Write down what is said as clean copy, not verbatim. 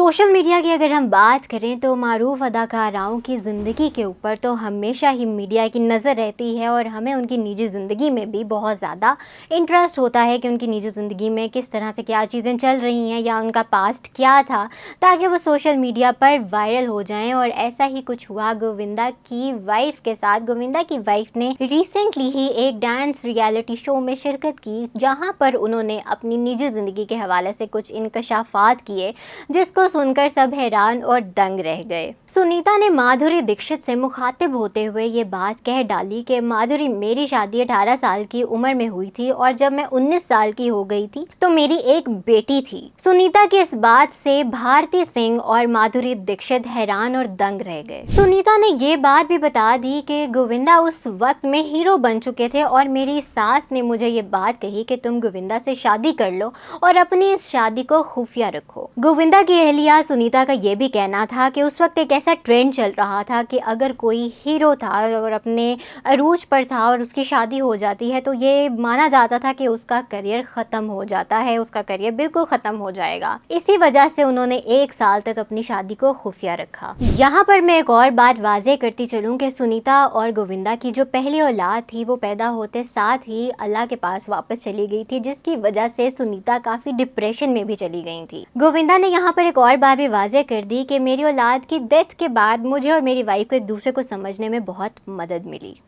Social media की अगर हम बात करें तो मारूफ अदाकाराओं की ज़िंदगी के ऊपर तो हमेशा ही मीडिया की नज़र रहती है और हमें उनकी निजी ज़िंदगी में भी बहुत ज़्यादा इंटरेस्ट होता है कि उनकी निजी ज़िंदगी में किस तरह से क्या चीज़ें चल रही हैं या उनका पास्ट क्या था, ताकि वो सोशल मीडिया पर वायरल हो जाएं। और ऐसा ही कुछ हुआ गोविंदा की वाइफ के साथ। गोविंदा की वाइफ ने रिसेंटली ही एक डांस रियलिटी शो में शिरकत की, जहाँ पर उन्होंने अपनी निजी ज़िंदगी के हवाले से कुछ इंकशाफात किए, जिसको सुनकर सब हैरान और दंग रह गए। सुनीता ने माधुरी दीक्षित से मुखातिब होते हुए ये बात कह डाली कि माधुरी, मेरी शादी 18 साल की उम्र में हुई थी और जब मैं 19 साल की हो गई थी तो मेरी एक बेटी थी। सुनीता की इस बात से भारती सिंह और माधुरी दीक्षित हैरान और दंग रह गए। सुनीता ने ये बात भी बता दी कि गोविंदा उस वक्त में हीरो बन चुके थे और मेरी सास ने मुझे ये बात कही कि तुम गोविंदा से शादी कर लो और अपनी इस शादी को खुफिया रखो। गोविंदा की एहलिया सुनीता का ये भी कहना था कि उस वक्त एक ऐसा ट्रेंड चल रहा था कि अगर कोई हीरो था और अपने अरूज पर था और उसकी शादी हो जाती है तो ये माना जाता था कि उसका करियर ख़त्म हो जाता है, उसका करियर बिल्कुल ख़त्म हो जाएगा। इसी वजह से उन्होंने 1 साल तक अपनी शादी को खुफिया रखा। यहाँ पर मैं एक और बात वाज़ेह करती चलूँ कि सुनीता और गोविंदा की जो पहली औलाद थी वो पैदा होते साथ ही अल्लाह के पास वापस चली गई थी, जिसकी वजह से सुनीता काफ़ी डिप्रेशन में भी चली गई थी। गोविंदा ने यहाँ पर एक और बात भी वाज़ेह कर दी कि मेरी औलाद की डेथ के बाद मुझे और मेरी वाइफ को एक दूसरे को समझने में बहुत मदद मिली।